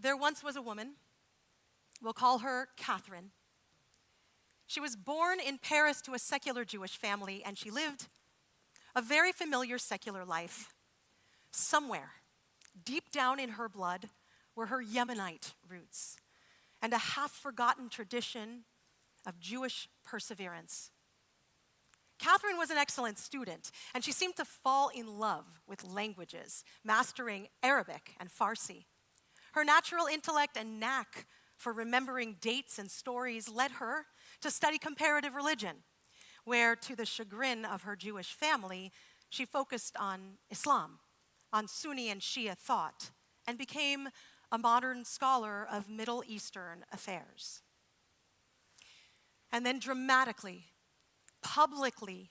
There once was a woman, we'll call her Catherine. She was born in Paris to a secular Jewish family, and she lived a very familiar secular life. Somewhere, deep down in her blood, were her Yemenite roots and a half-forgotten tradition of Jewish perseverance. Catherine was an excellent student, and she seemed to fall in love with languages, mastering Arabic and Farsi. Her natural intellect and knack for remembering dates and stories led her to study comparative religion, where, to the chagrin of her Jewish family, she focused on Islam, on Sunni and Shia thought, and became a modern scholar of Middle Eastern affairs. And then dramatically, publicly,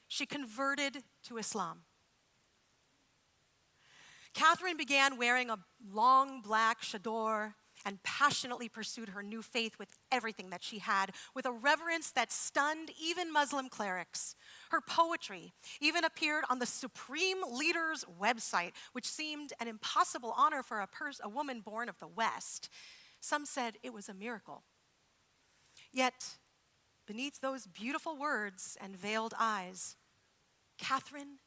she converted to Islam. Catherine began wearing a long black chador and passionately pursued her new faith with everything that she had, with a reverence that stunned even Muslim clerics. Her poetry even appeared on the Supreme Leader's website, which seemed an impossible honor for a woman born of the West. Some said it was a miracle. Yet, beneath those beautiful words and veiled eyes, Catherine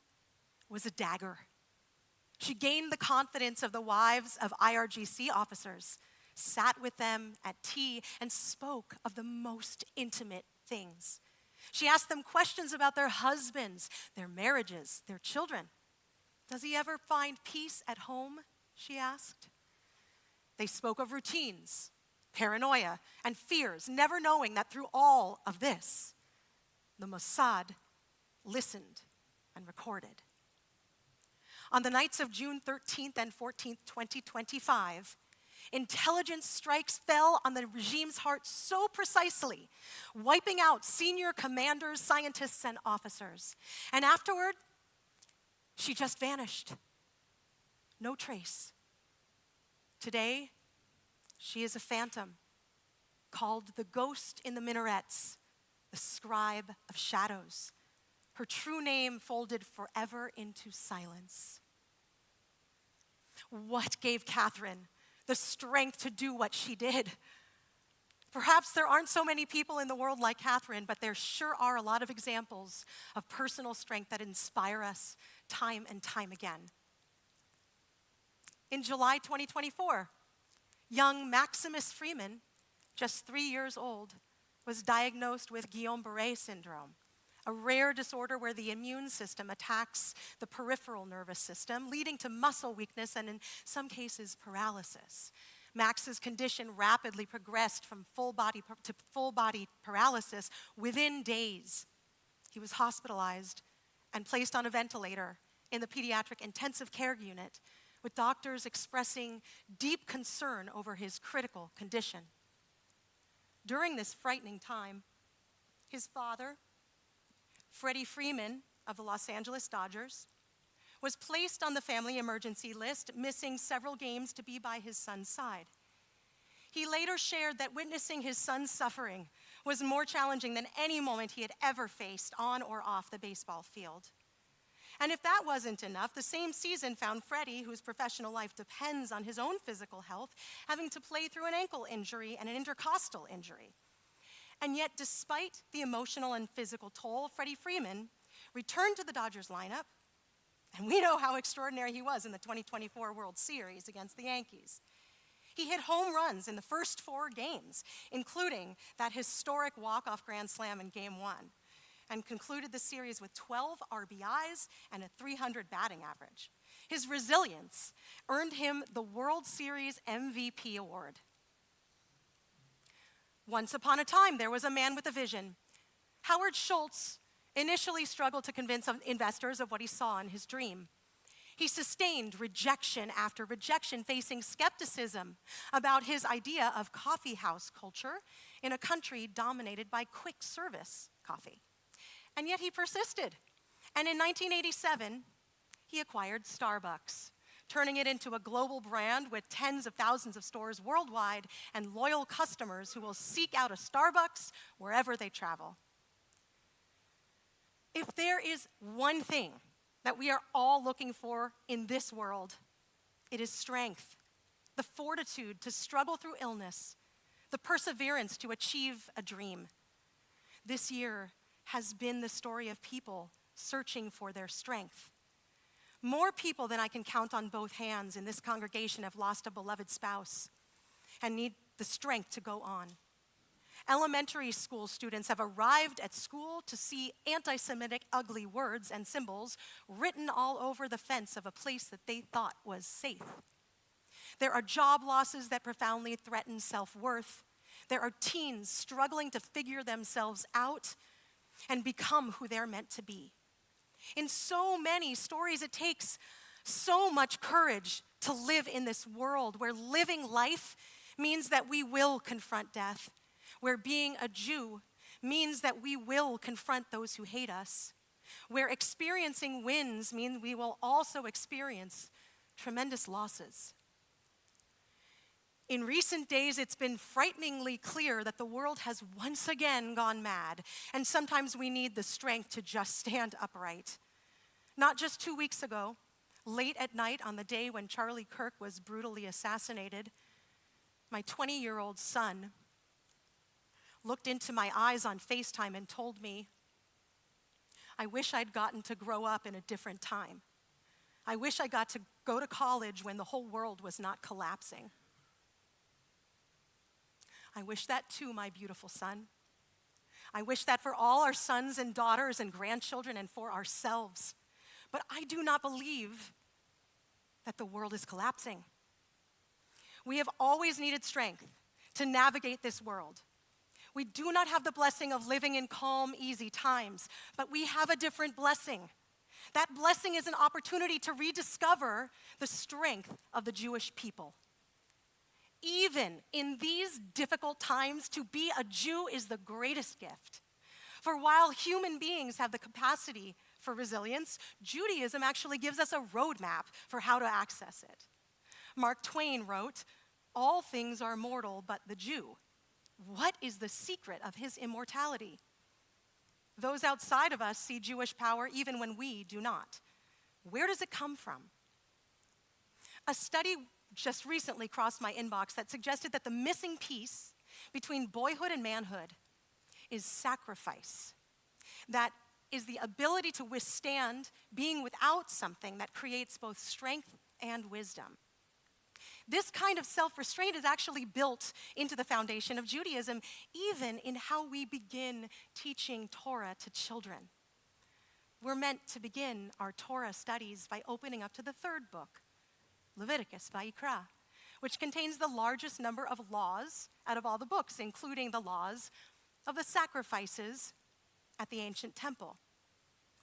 was a dagger. She gained the confidence of the wives of IRGC officers, sat with them at tea, and spoke of the most intimate things. She asked them questions about their husbands, their marriages, their children. "Does he ever find peace at home?" she asked. They spoke of routines, paranoia, and fears, never knowing that through all of this, the Mossad listened and recorded. On the nights of June 13th and 14th, 2025, intelligence strikes fell on the regime's heart so precisely, wiping out senior commanders, scientists, and officers. And afterward, she just vanished. No trace. Today, she is a phantom, called the ghost in the minarets, the scribe of shadows, her true name folded forever into silence. What gave Catherine the strength to do what she did? Perhaps there aren't so many people in the world like Catherine, but there sure are a lot of examples of personal strength that inspire us time and time again. In July 2024, young Maximus Freeman, just 3 years old, was diagnosed with Guillain-Barré syndrome, a rare disorder where the immune system attacks the peripheral nervous system, leading to muscle weakness and, in some cases, paralysis. Max's condition rapidly progressed from full body paralysis within days. He was hospitalized and placed on a ventilator in the pediatric intensive care unit, with doctors expressing deep concern over his critical condition. During this frightening time, his father, Freddie Freeman of the Los Angeles Dodgers, was placed on the family emergency list, missing several games to be by his son's side. He later shared that witnessing his son's suffering was more challenging than any moment he had ever faced on or off the baseball field. And if that wasn't enough, the same season found Freddie, whose professional life depends on his own physical health, having to play through an ankle injury and an intercostal injury. And yet, despite the emotional and physical toll, Freddie Freeman returned to the Dodgers lineup, and we know how extraordinary he was in the 2024 World Series against the Yankees. He hit home runs in the first 4 games, including that historic walk-off grand slam in Game 1, and concluded the series with 12 RBIs and a .300 batting average. His resilience earned him the World Series MVP award. Once upon a time, there was a man with a vision. Howard Schultz initially struggled to convince investors of what he saw in his dream. He sustained rejection after rejection, facing skepticism about his idea of coffee house culture in a country dominated by quick service coffee. And yet he persisted. And in 1987, he acquired Starbucks, turning it into a global brand with tens of thousands of stores worldwide and loyal customers who will seek out a Starbucks wherever they travel. If there is one thing that we are all looking for in this world, it is strength, the fortitude to struggle through illness, the perseverance to achieve a dream. This year has been the story of people searching for their strength. More people than I can count on both hands in this congregation have lost a beloved spouse and need the strength to go on. Elementary school students have arrived at school to see anti-Semitic ugly words and symbols written all over the fence of a place that they thought was safe. There are job losses that profoundly threaten self-worth. There are teens struggling to figure themselves out and become who they're meant to be. In so many stories, it takes so much courage to live in this world where living life means that we will confront death, where being a Jew means that we will confront those who hate us, where experiencing wins mean we will also experience tremendous losses. In recent days, it's been frighteningly clear that the world has once again gone mad, and sometimes we need the strength to just stand upright. Not just 2 weeks ago, late at night on the day when Charlie Kirk was brutally assassinated, my 20-year-old son looked into my eyes on FaceTime and told me, "I wish I'd gotten to grow up in a different time. I wish I got to go to college when the whole world was not collapsing." I wish that too, my beautiful son. I wish that for all our sons and daughters and grandchildren and for ourselves. But I do not believe that the world is collapsing. We have always needed strength to navigate this world. We do not have the blessing of living in calm, easy times, but we have a different blessing. That blessing is an opportunity to rediscover the strength of the Jewish people. Even in these difficult times, to be a Jew is the greatest gift. For while human beings have the capacity for resilience, Judaism actually gives us a roadmap for how to access it. Mark Twain wrote, "All things are mortal but the Jew. What is the secret of his immortality?" Those outside of us see Jewish power even when we do not. Where does it come from? A study just recently crossed my inbox that suggested that the missing piece between boyhood and manhood is sacrifice. That is the ability to withstand being without something that creates both strength and wisdom. This kind of self-restraint is actually built into the foundation of Judaism, even in how we begin teaching Torah to children. We're meant to begin our Torah studies by opening up to the third book, Leviticus, Vayikra, which contains the largest number of laws out of all the books, including the laws of the sacrifices at the ancient temple.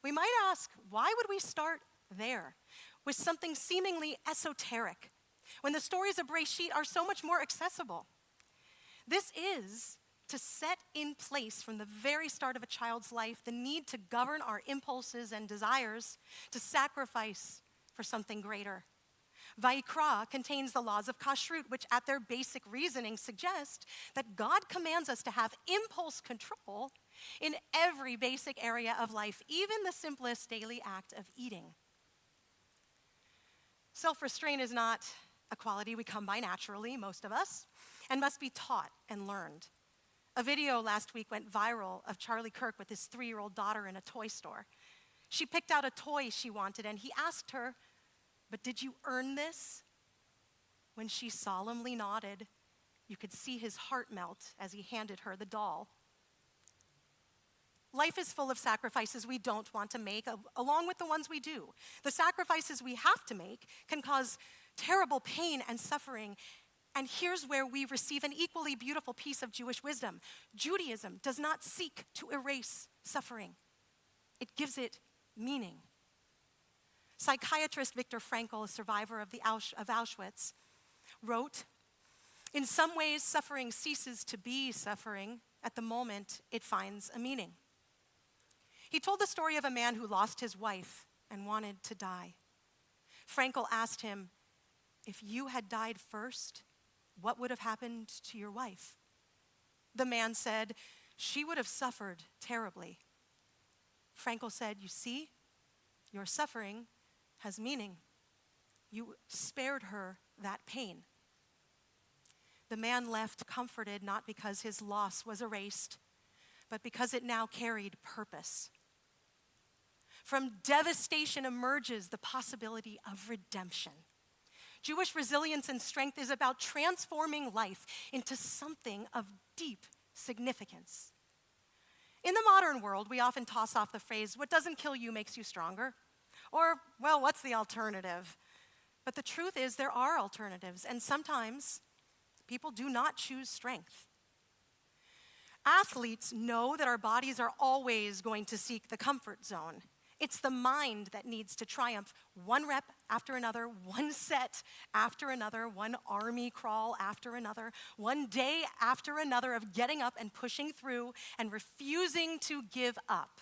We might ask, why would we start there with something seemingly esoteric when the stories of Breshit are so much more accessible? This is to set in place from the very start of a child's life the need to govern our impulses and desires to sacrifice for something greater. Vayikra contains the laws of kashrut, which at their basic reasoning suggest that God commands us to have impulse control in every basic area of life, even the simplest daily act of eating. Self-restraint is not a quality we come by naturally, most of us, and must be taught and learned. A video last week went viral of Charlie Kirk with his 3-year-old daughter in a toy store. She picked out a toy she wanted, and he asked her, "But did you earn this?" When she solemnly nodded, you could see his heart melt as he handed her the doll. Life is full of sacrifices we don't want to make, along with the ones we do. The sacrifices we have to make can cause terrible pain and suffering. And here's where we receive an equally beautiful piece of Jewish wisdom. Judaism does not seek to erase suffering. It gives it meaning. Psychiatrist Viktor Frankl, a survivor of Auschwitz, wrote, "In some ways, suffering ceases to be suffering at the moment it finds a meaning." He told the story of a man who lost his wife and wanted to die. Frankl asked him, "If you had died first, what would have happened to your wife?" The man said, "She would have suffered terribly." Frankl said, "You see, your suffering has meaning. You spared her that pain." the man left comforted not because his loss was erased, but because it now carried purpose. From devastation emerges the possibility of redemption. Jewish resilience and strength is about transforming life into something of deep significance. In the modern world, we often toss off the phrase, "What doesn't kill you makes you stronger," or, "Well, what's the alternative?" But the truth is there are alternatives, and sometimes people do not choose strength. Athletes know that our bodies are always going to seek the comfort zone. It's the mind that needs to triumph one rep after another, one set after another, one army crawl after another, one day after another of getting up and pushing through and refusing to give up.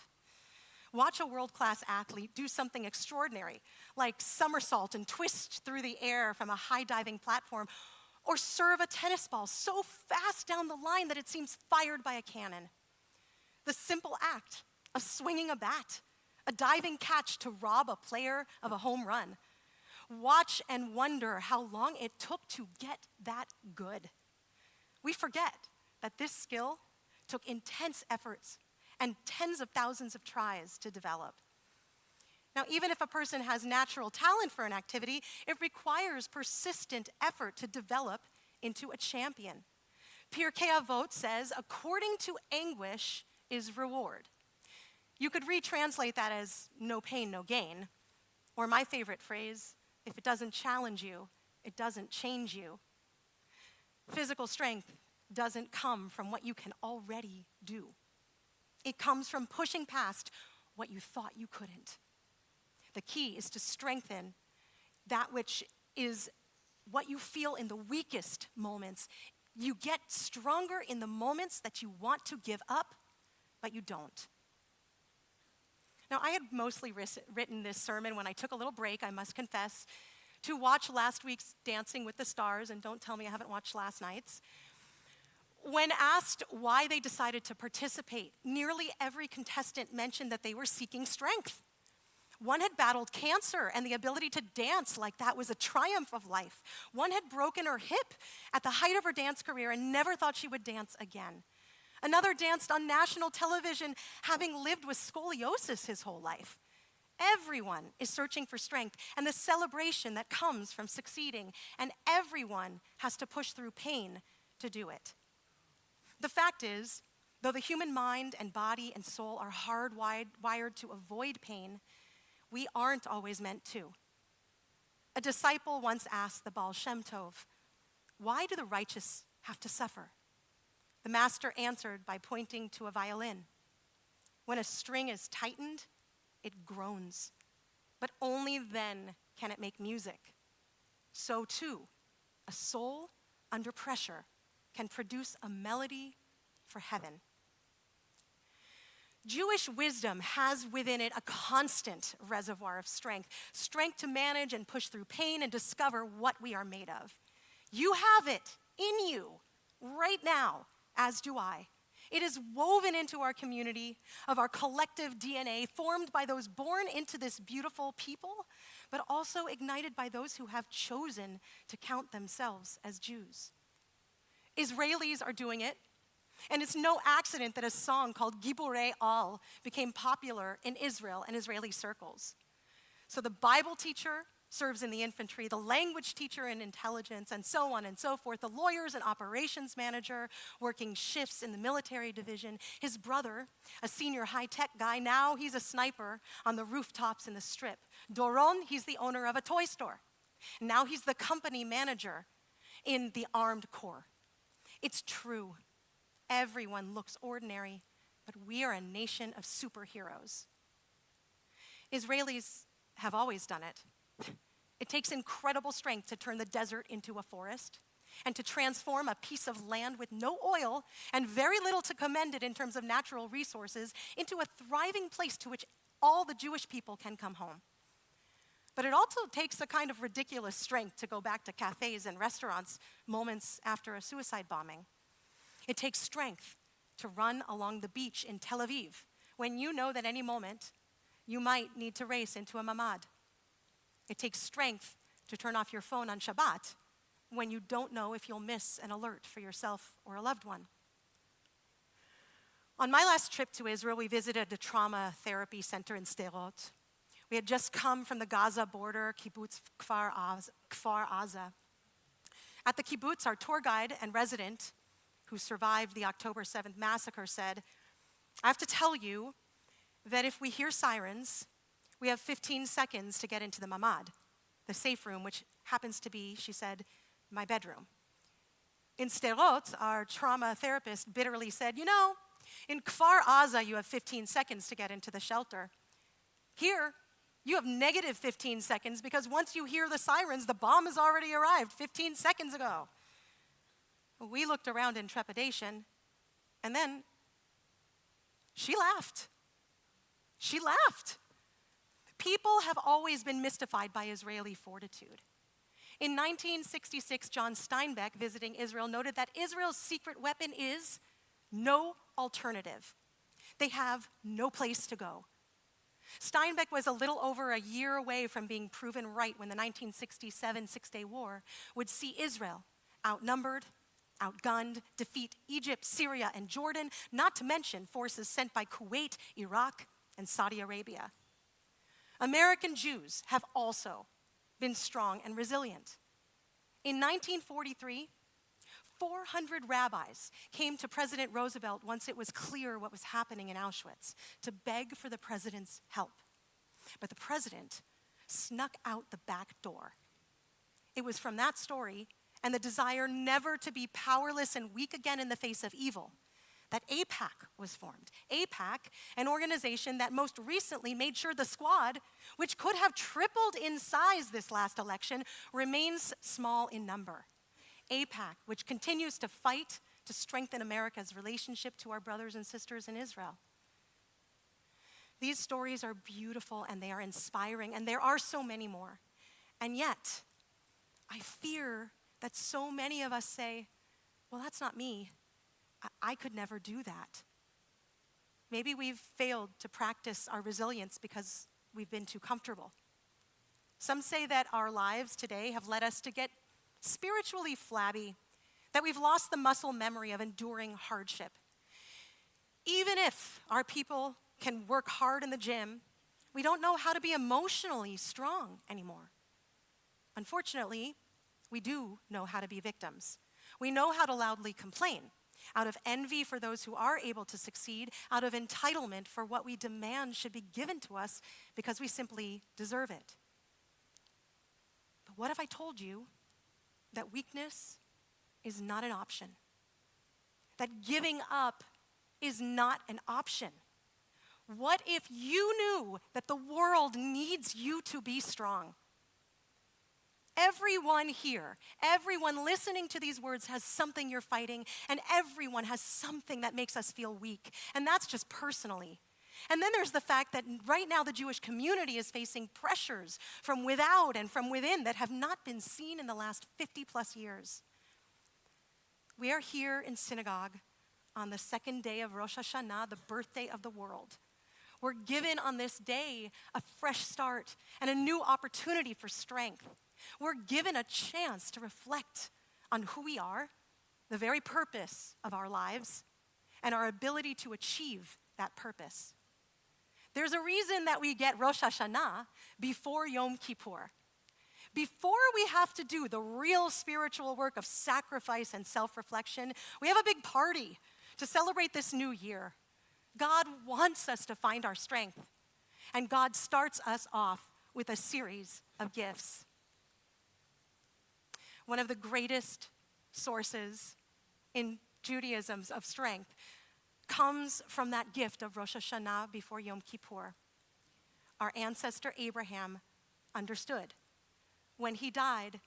Watch a world-class athlete do something extraordinary, like somersault and twist through the air from a high-diving platform, or serve a tennis ball so fast down the line that it seems fired by a cannon. The simple act of swinging a bat, a diving catch to rob a player of a home run. Watch and wonder how long it took to get that good. We forget that this skill took intense efforts and tens of thousands of tries to develop. Now, even if a person has natural talent for an activity, it requires persistent effort to develop into a champion. Pirkei Avot says, according to anguish is reward. You could retranslate that as no pain, no gain. Or my favorite phrase, if it doesn't challenge you, it doesn't change you. Physical strength doesn't come from what you can already do. It comes from pushing past what you thought you couldn't. The key is to strengthen that which is what you feel in the weakest moments. You get stronger in the moments that you want to give up, but you don't. Now, I had mostly written this sermon when I took a little break, I must confess, to watch last week's Dancing with the Stars, and don't tell me I haven't watched last night's. When asked why they decided to participate, nearly every contestant mentioned that they were seeking strength. One had battled cancer, and the ability to dance like that was a triumph of life. One had broken her hip at the height of her dance career and never thought she would dance again. Another danced on national television, having lived with scoliosis his whole life. Everyone is searching for strength and the celebration that comes from succeeding, and everyone has to push through pain to do it. The fact is, though the human mind and body and soul are hardwired to avoid pain, we aren't always meant to. A disciple once asked the Baal Shem Tov, "Why do the righteous have to suffer?" The master answered by pointing to a violin. When a string is tightened, it groans, but only then can it make music. So too, a soul under pressure can produce a melody for heaven. Jewish wisdom has within it a constant reservoir of strength to manage and push through pain and discover what we are made of. You have it in you right now, as do I. It is woven into our community of our collective DNA, formed by those born into this beautiful people, but also ignited by those who have chosen to count themselves as Jews. Israelis are doing it, and it's no accident that a song called Giborei Al became popular in Israel and Israeli circles. So the Bible teacher serves in the infantry, the language teacher in intelligence, and so on and so forth. The lawyer's an operations manager working shifts in the military division. His brother, a senior high-tech guy, now he's a sniper on the rooftops in the Strip. Doron, he's the owner of a toy store. Now he's the company manager in the armed corps. It's true. Everyone looks ordinary, but we are a nation of superheroes. Israelis have always done it. It takes incredible strength to turn the desert into a forest and to transform a piece of land with no oil and very little to commend it in terms of natural resources into a thriving place to which all the Jewish people can come home. But it also takes a kind of ridiculous strength to go back to cafes and restaurants moments after a suicide bombing. It takes strength to run along the beach in Tel Aviv when you know that any moment you might need to race into a mamad. It takes strength to turn off your phone on Shabbat when you don't know if you'll miss an alert for yourself or a loved one. On my last trip to Israel, we visited a trauma therapy center in Sderot. We had just come from the Gaza border, kibbutz Kfar Aza. At the kibbutz, our tour guide and resident, who survived the October 7th massacre, said, "I have to tell you that if we hear sirens, we have 15 seconds to get into the mamad, the safe room, which happens to be," she said, "my bedroom." In Sderot, our trauma therapist bitterly said, "In Kfar Aza, you have 15 seconds to get into the shelter. Here, you have negative 15 seconds because once you hear the sirens, the bomb has already arrived 15 seconds ago." We looked around in trepidation, and then she laughed. She laughed. People have always been mystified by Israeli fortitude. In 1966, John Steinbeck, visiting Israel, noted that Israel's secret weapon is no alternative. They have no place to go. Steinbeck was a little over a year away from being proven right when the 1967 Six-Day War would see Israel outnumbered, outgunned, defeat Egypt, Syria, and Jordan, not to mention forces sent by Kuwait, Iraq, and Saudi Arabia. American Jews have also been strong and resilient. In 1943, 400 rabbis came to President Roosevelt once it was clear what was happening in Auschwitz to beg for the president's help. But the president snuck out the back door. It was from that story and the desire never to be powerless and weak again in the face of evil that AIPAC was formed. AIPAC, an organization that most recently made sure the squad, which could have tripled in size this last election, remains small in number. AIPAC, which continues to fight to strengthen America's relationship to our brothers and sisters in Israel. These stories are beautiful and they are inspiring, and there are so many more. And yet, I fear that so many of us say, "Well, that's not me. I could never do that." Maybe we've failed to practice our resilience because we've been too comfortable. Some say that our lives today have led us to get spiritually flabby, that we've lost the muscle memory of enduring hardship. Even if our people can work hard in the gym, we don't know how to be emotionally strong anymore. Unfortunately, we do know how to be victims. We know how to loudly complain, out of envy for those who are able to succeed, out of entitlement for what we demand should be given to us because we simply deserve it. But what if I told you that weakness is not an option? That giving up is not an option? What if you knew that the world needs you to be strong? Everyone here, everyone listening to these words has something you're fighting, and everyone has something that makes us feel weak, and that's just personally. And then there's the fact that right now the Jewish community is facing pressures from without and from within that have not been seen in the last 50 plus years. We are here in synagogue on the second day of Rosh Hashanah, the birthday of the world. We're given on this day a fresh start and a new opportunity for strength. We're given a chance to reflect on who we are, the very purpose of our lives, and our ability to achieve that purpose. There's a reason that we get Rosh Hashanah before Yom Kippur. Before we have to do the real spiritual work of sacrifice and self-reflection, we have a big party to celebrate this new year. God wants us to find our strength, and God starts us off with a series of gifts. One of the greatest sources in Judaism of strength comes from that gift of Rosh Hashanah before Yom Kippur. Our ancestor Abraham understood. When he died,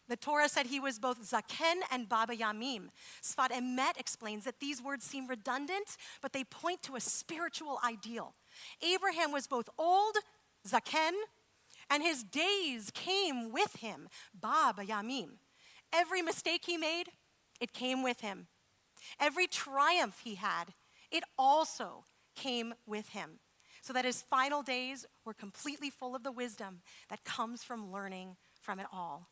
the Torah said he was both Zaken and Baba Yamim. Sfat Emet explains that these words seem redundant, but they point to a spiritual ideal. Abraham was both old, Zaken, and his days came with him, Baba Yamim. Every mistake he made, it came with him. Every triumph he had, it also came with him, so that his final days were completely full of the wisdom that comes from learning from it all.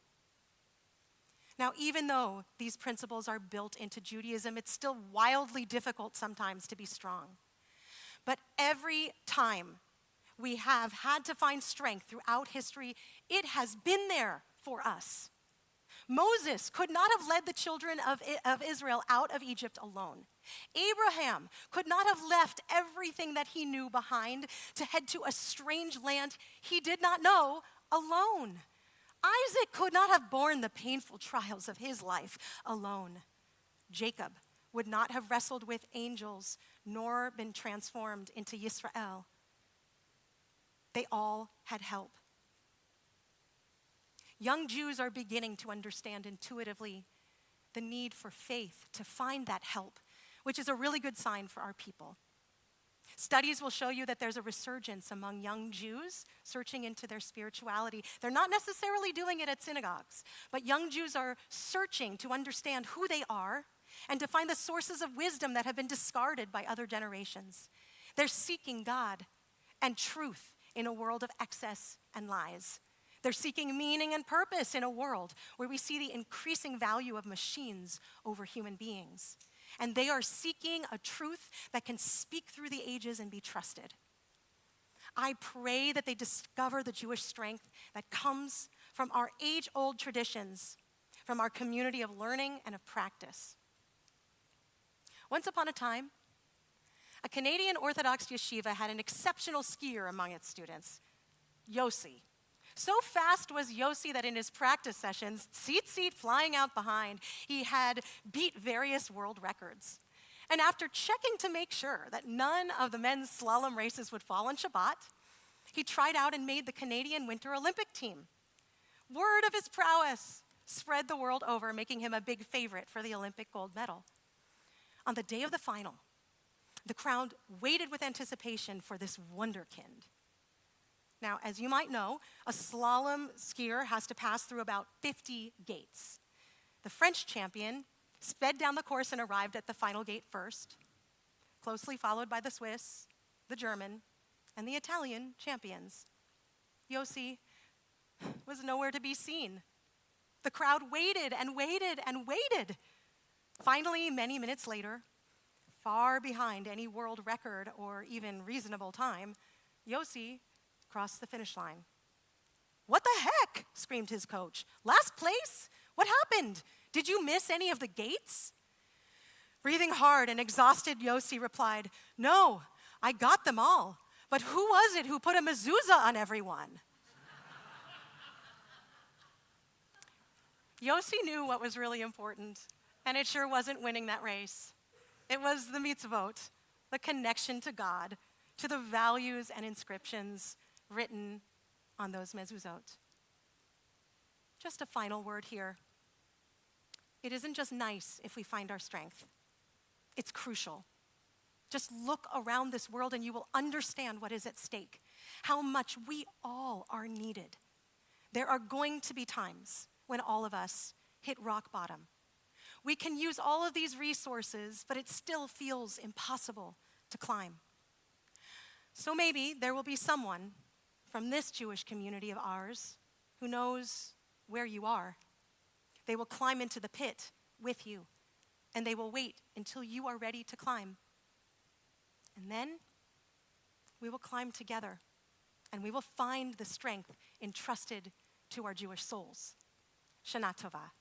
Now, even though these principles are built into Judaism, it's still wildly difficult sometimes to be strong. But every time we have had to find strength throughout history, it has been there for us. Moses could not have led the children of Israel out of Egypt alone. Abraham could not have left everything that he knew behind to head to a strange land he did not know alone. Isaac could not have borne the painful trials of his life alone. Jacob would not have wrestled with angels nor been transformed into Yisrael. They all had help. Young Jews are beginning to understand intuitively the need for faith to find that help, which is a really good sign for our people. Studies will show you that there's a resurgence among young Jews searching into their spirituality. They're not necessarily doing it at synagogues, but young Jews are searching to understand who they are and to find the sources of wisdom that have been discarded by other generations. They're seeking God and truth in a world of excess and lies. They're seeking meaning and purpose in a world where we see the increasing value of machines over human beings. And they are seeking a truth that can speak through the ages and be trusted. I pray that they discover the Jewish strength that comes from our age-old traditions, from our community of learning and of practice. Once upon a time, a Canadian Orthodox yeshiva had an exceptional skier among its students, Yossi. So fast was Yossi that in his practice sessions, seat flying out behind, he had beat various world records. And after checking to make sure that none of the men's slalom races would fall on Shabbat, he tried out and made the Canadian Winter Olympic team. Word of his prowess spread the world over, making him a big favorite for the Olympic gold medal. On the day of the final, the crowd waited with anticipation for this wonderkind. Now, as you might know, a slalom skier has to pass through about 50 gates. The French champion sped down the course and arrived at the final gate first, closely followed by the Swiss, the German, and the Italian champions. Yossi was nowhere to be seen. The crowd waited and waited and waited. Finally, many minutes later, far behind any world record or even reasonable time, Yossi crossed the finish line. "What the heck?" screamed his coach. "Last place? What happened? Did you miss any of the gates?" Breathing hard and exhausted, Yossi replied, "No, I got them all. But who was it who put a mezuzah on everyone?" Yossi knew what was really important, and it sure wasn't winning that race. It was the mitzvot, the connection to God, to the values and inscriptions written on those mezuzot. Just a final word here. It isn't just nice if we find our strength. It's crucial. Just look around this world and you will understand what is at stake, how much we all are needed. There are going to be times when all of us hit rock bottom. We can use all of these resources, but it still feels impossible to climb. So maybe there will be someone from this Jewish community of ours who knows where you are. They will climb into the pit with you, and they will wait until you are ready to climb. And then we will climb together, and we will find the strength entrusted to our Jewish souls. Shana Tova.